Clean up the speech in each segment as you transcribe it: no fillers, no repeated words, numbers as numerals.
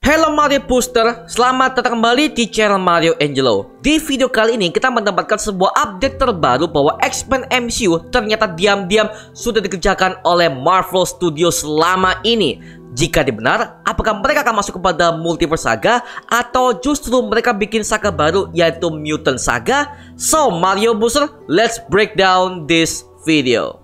Halo Mario Booster, selamat datang kembali di channel Mario Angelo. Di video kali ini kita mendapatkan sebuah update terbaru bahwa X-Men MCU ternyata diam-diam sudah dikerjakan oleh Marvel Studios selama ini. Jika benar, apakah mereka akan masuk kepada Multiverse Saga atau justru mereka bikin saga baru yaitu Mutant Saga? So Mario Booster, let's break down this video.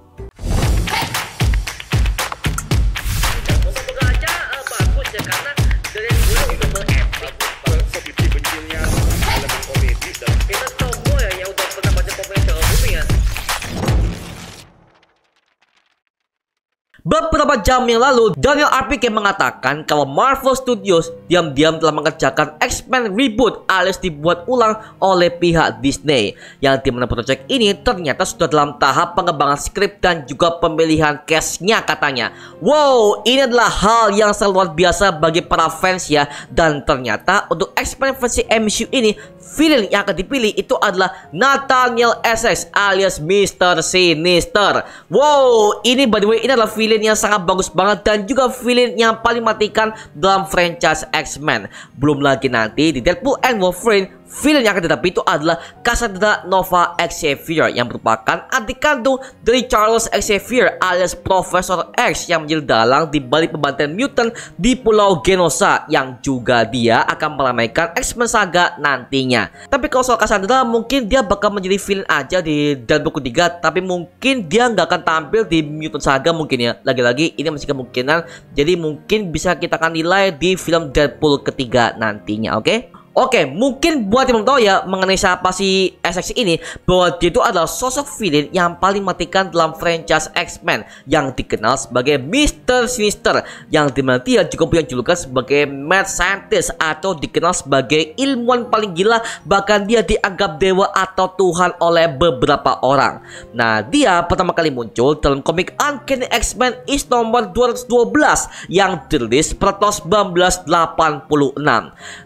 Beberapa jam yang lalu, Daniel RPK mengatakan kalau Marvel Studios diam-diam telah mengerjakan X-Men Reboot alias dibuat ulang oleh pihak Disney. Yang dimana proyek ini ternyata sudah dalam tahap pengembangan skrip dan juga pemilihan cast-nya katanya. Wow, ini adalah hal yang sangat luar biasa bagi para fans ya. Dan ternyata untuk X-Men versi MCU ini, villain yang akan dipilih itu adalah Nathaniel Essex alias Mr. Sinister. Wow, ini by the way, ini adalah villain yang sangat bagus banget dan juga villain yang paling matikan dalam franchise X-Men. Belum lagi nanti di Deadpool and Wolverine, villain yang akan tetapi itu adalah Cassandra Nova Xavier yang merupakan adik kandung dari Charles Xavier alias Profesor X yang menjadi dalang di balik pembantaian mutant di Pulau Genosha yang juga dia akan meramaikan X-Men Saga nantinya. Tapi kalau soal Cassandra, mungkin dia bakal menjadi villain aja di Deadpool ketiga, tapi mungkin dia nggak akan tampil di Mutant Saga mungkin ya. Lagi-lagi ini masih kemungkinan, jadi mungkin bisa kita akan nilai di film Deadpool ketiga nantinya, oke? Oke, mungkin buat yang belum tahu ya mengenai siapa si Essex ini, bahwa dia itu adalah sosok villain yang paling matikan dalam franchise X-Men yang dikenal sebagai Mr. Sinister, yang dimana dia juga punya julukan sebagai Mad Scientist atau dikenal sebagai ilmuwan paling gila, bahkan dia dianggap dewa atau Tuhan oleh beberapa orang. Nah, dia pertama kali muncul dalam komik Uncanny X-Men is nomor 212 yang dirilis pada tahun 1986.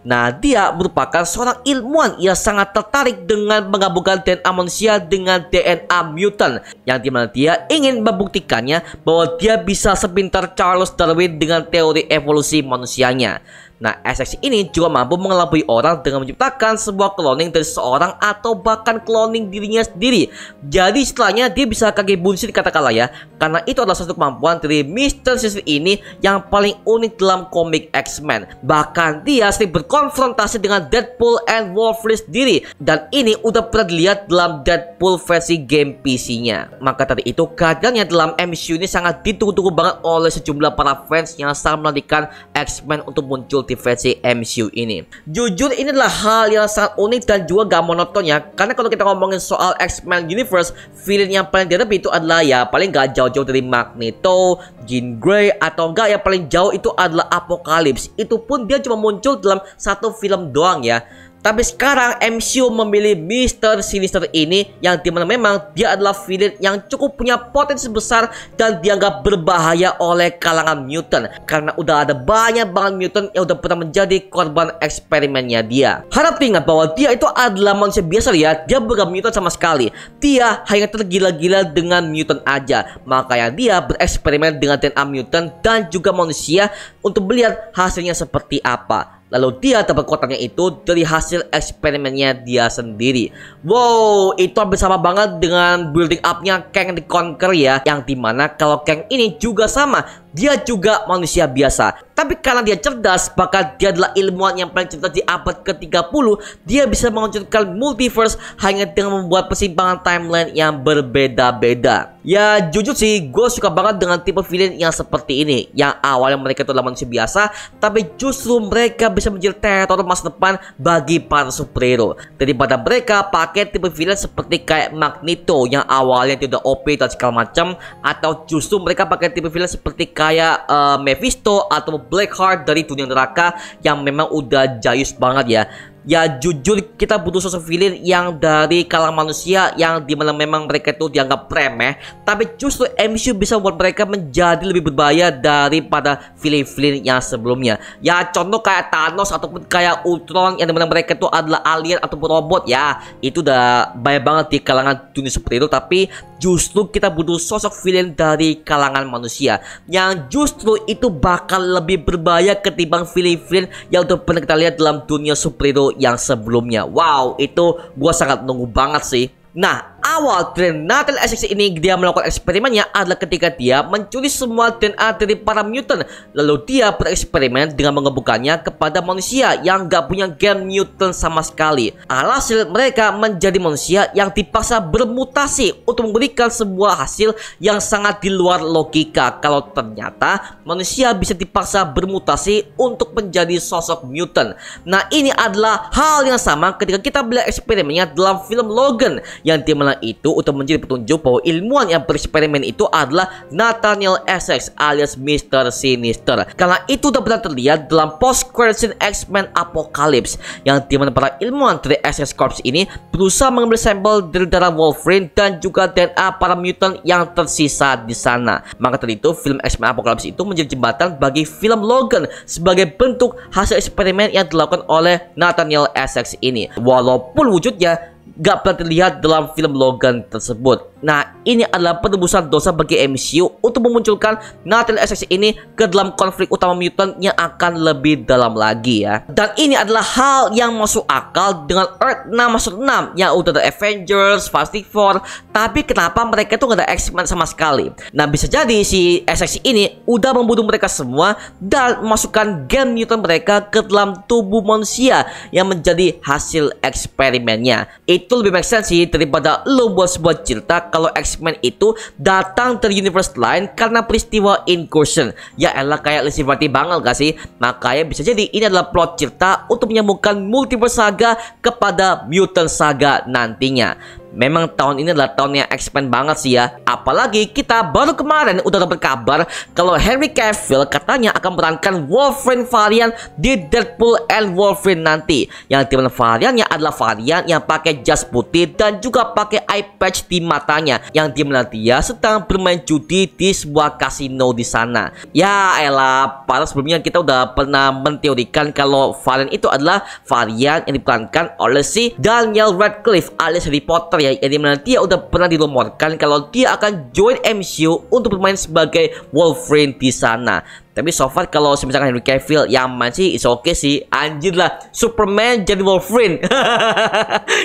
Nah, dia merupakan seorang ilmuwan yang sangat tertarik dengan menggabungkan DNA manusia dengan DNA mutant, yang dimana dia ingin membuktikannya bahwa dia bisa sepintar Charles Darwin dengan teori evolusi manusianya. Nah, Essex ini juga mampu mengelabui orang dengan menciptakan sebuah cloning dari seorang atau bahkan cloning dirinya sendiri. Jadi setelahnya dia bisa kaki bunsir katakanlah ya, karena itu adalah satu kemampuan dari Mr. Sinister ini yang paling unik dalam komik X-Men. Bahkan dia sering berkonfrontasi dengan Deadpool and Wolverine sendiri, dan ini udah pernah dilihat dalam Deadpool versi game PC-nya. Maka tadi itu kehadirannya dalam MCU ini sangat ditunggu-tunggu banget oleh sejumlah para fans yang sangat menantikan X-Men untuk muncul di versi MCU ini. Jujur ini adalah hal yang sangat unik dan juga gak monoton ya, karena kalau kita ngomongin soal X-Men Universe, villain yang paling dihadapi itu adalah ya paling gak jauh-jauh dari Magneto, Jean Grey, atau enggak yang paling jauh itu adalah Apocalypse. Itu pun dia cuma muncul dalam satu film doang ya. Tapi sekarang MCU memilih Mr. Sinister ini yang dimana memang dia adalah villain yang cukup punya potensi besar dan dianggap berbahaya oleh kalangan mutant, karena udah ada banyak banget mutant yang udah pernah menjadi korban eksperimennya dia. Harap diingat bahwa dia itu adalah manusia biasa ya, dia bukan mutant sama sekali. Dia hanya tergila-gila dengan mutant aja, makanya dia bereksperimen dengan DNA mutant dan juga manusia untuk melihat hasilnya seperti apa. Lalu dia dapat kekuatannya itu dari hasil eksperimennya dia sendiri. Wow, itu hampir sama banget dengan building up-nya Kang the Conqueror ya, yang dimana kalau Kang ini juga sama, dia juga manusia biasa. Tapi karena dia cerdas, bahkan dia adalah ilmuwan yang paling cerdas di abad ke-30, dia bisa menghancurkan multiverse hanya dengan membuat persimpangan timeline yang berbeda-beda. Ya jujur sih, gue suka banget dengan tipe villain yang seperti ini, yang awalnya mereka itu adalah manusia biasa, tapi justru mereka bisa menjadi teror masa depan bagi para superhero. Daripada mereka pakai tipe villain seperti kayak Magneto yang awalnya tidak OP dan segala macam, atau justru mereka pakai tipe villain seperti kayak Mephisto atau Blackheart dari dunia neraka yang memang udah jayus banget ya. Ya jujur kita butuh sosok villain yang dari kalangan manusia yang dimana memang mereka itu dianggap remeh, tapi justru MCU bisa membuat mereka menjadi lebih berbahaya daripada villain-villain yang sebelumnya. Ya contoh kayak Thanos ataupun kayak Ultron yang dimana mereka itu adalah alien ataupun robot ya, itu udah banyak banget di kalangan dunia superhero, tapi justru kita butuh sosok villain dari kalangan manusia yang justru itu bakal lebih berbahaya ketimbang villain-villain yang udah pernah kita lihat dalam dunia superhero yang sebelumnya. Wow, itu gua sangat nunggu banget sih. Nah, awal dari Nathaniel Essex ini dia melakukan eksperimennya adalah ketika dia mencuri semua DNA dari para mutant. Lalu dia bereksperimen dengan mengebukannya kepada manusia yang gak punya gen mutant sama sekali. Alhasil mereka menjadi manusia yang dipaksa bermutasi untuk memberikan sebuah hasil yang sangat di luar logika. Kalau ternyata manusia bisa dipaksa bermutasi untuk menjadi sosok mutant. Nah, ini adalah hal yang sama ketika kita melihat eksperimennya dalam film Logan, yang dimana itu untuk menjadi petunjuk bahwa ilmuwan yang bereksperimen itu adalah Nathaniel Essex alias Mr. Sinister. Karena itu udah pernah terlihat dalam post-credit scene X-Men Apocalypse, yang dimana para ilmuwan dari Essex Corps ini berusaha mengambil sampel dari darah Wolverine dan juga DNA para mutant yang tersisa di sana. Maka dari itu film X-Men Apocalypse itu menjadi jembatan bagi film Logan sebagai bentuk hasil eksperimen yang dilakukan oleh Nathaniel Essex ini, walaupun wujudnya gak pernah terlihat dalam film Logan tersebut. Nah, ini adalah penebusan dosa bagi MCU untuk memunculkan Nathaniel Essex ini ke dalam konflik utama mutant yang akan lebih dalam lagi ya. Dan ini adalah hal yang masuk akal dengan Earth 616 yang udah ada Avengers, Fantastic Four, tapi kenapa mereka tuh gak ada X-Men sama sekali? Nah, bisa jadi si Essex ini udah membunuh mereka semua dan masukkan gen mutant mereka ke dalam tubuh manusia yang menjadi hasil eksperimennya. Itu lebih make sense sih daripada lo buat sebuah cerita kalau X-Men itu datang dari universe lain karena peristiwa incursion. Ya elah, kayak Lucifer banget gak sih? Makanya bisa jadi ini adalah plot cerita untuk menyambungkan multiverse saga kepada mutant saga nantinya. Memang tahun ini adalah tahunnya X-Men banget sih ya. Apalagi kita baru kemarin udah dapat kabar kalau Henry Cavill katanya akan memerankan Wolverine varian di Deadpool and Wolverine nanti. Yang dimana variannya adalah varian yang pakai jas putih dan juga pakai eye patch di matanya. Yang dimana dia sedang bermain judi di sebuah kasino di sana. Ya elah, padahal sebelumnya kita udah pernah menteorikan kalau varian itu adalah varian yang diperankan oleh si Daniel Radcliffe alias Harry Potter ya, yang dimana dia udah pernah dilumorkan kalau dia akan join MCU untuk bermain sebagai Wolverine di sana. Tapi so far kalau misalkan Henry Cavill yang main sih is okay sih. Anjir lah, Superman jadi Wolverine.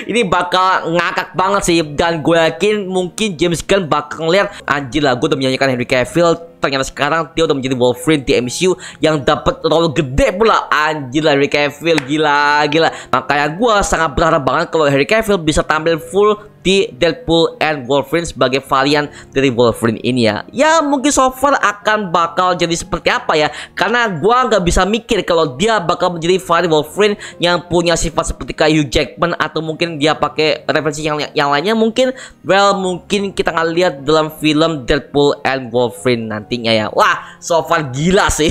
Ini bakal ngakak banget sih. Dan gue yakin mungkin James Gunn bakal ngeliat, anjir lah, gue udah menyanyikan Henry Cavill, ternyata sekarang dia udah menjadi Wolverine di MCU yang dapat role gede pula. Anjir lah, Henry Cavill gila. Makanya gue sangat berharap banget kalau Henry Cavill bisa tampil full di Deadpool and Wolverine sebagai varian dari Wolverine ini ya. Ya mungkin so far akan bakal jadi seperti apa ya, karena gua nggak bisa mikir kalau dia bakal menjadi varian Wolverine yang punya sifat seperti kayak Hugh Jackman, atau mungkin dia pakai referensi yang lainnya. Mungkin kita nggak lihat dalam film Deadpool and Wolverine nantinya ya. Wah, so far gila sih.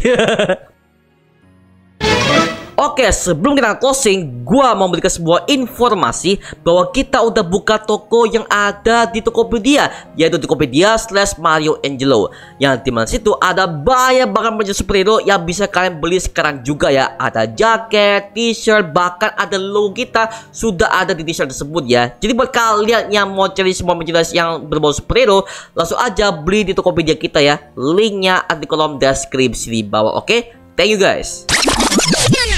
Oke, sebelum kita closing, gua mau memberikan sebuah informasi bahwa kita udah buka toko yang ada di Tokopedia, yaitu Tokopedia/Mario Angelo, yang dimana situ ada banyak banget baju superhero yang bisa kalian beli sekarang juga ya. Ada jaket, t-shirt, bahkan ada logo kita sudah ada di t-shirt tersebut ya. Jadi buat kalian yang mau cari semua merchandise yang berbau superhero, langsung aja beli di Tokopedia kita ya. Linknya ada di kolom deskripsi di bawah. Oke, thank you guys.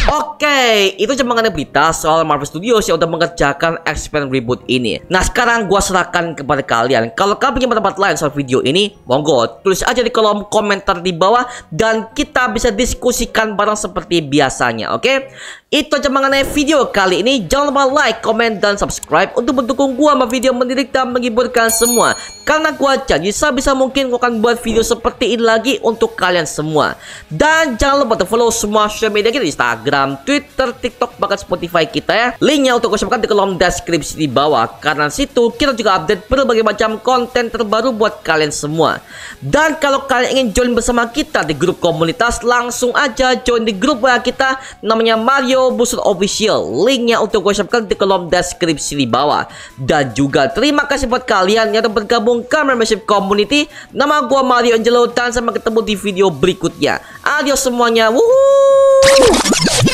Oke, itu cuma mengenai berita soal Marvel Studios yang udah mengerjakan X-Men reboot ini. Nah, sekarang gua serahkan kepada kalian. Kalau kalian punya pendapat lain soal video ini, monggo tulis aja di kolom komentar di bawah dan kita bisa diskusikan bareng seperti biasanya, oke? Itu aja mengenai video kali ini. Jangan lupa like, comment, dan subscribe untuk mendukung gua sama video mendidik dan menghiburkan semua. Karena gua janji sebisa mungkin gua akan buat video seperti ini lagi untuk kalian semua. Dan jangan lupa follow semua social media kita, Instagram, Twitter, TikTok, bahkan Spotify kita ya. Linknya untuk gue sebutkan di kolom deskripsi di bawah. Karena situ kita juga update berbagai macam konten terbaru buat kalian semua. Dan kalau kalian ingin join bersama kita di grup komunitas, langsung aja join di grup WA kita namanya Mario Booster Official. Linknya untuk gue sebutkan di kolom deskripsi di bawah. Dan juga terima kasih buat kalian yang udah bergabung ke membership community. Nama gue Mario Angelo dan sampai ketemu di video berikutnya. Adios semuanya. Woohoo!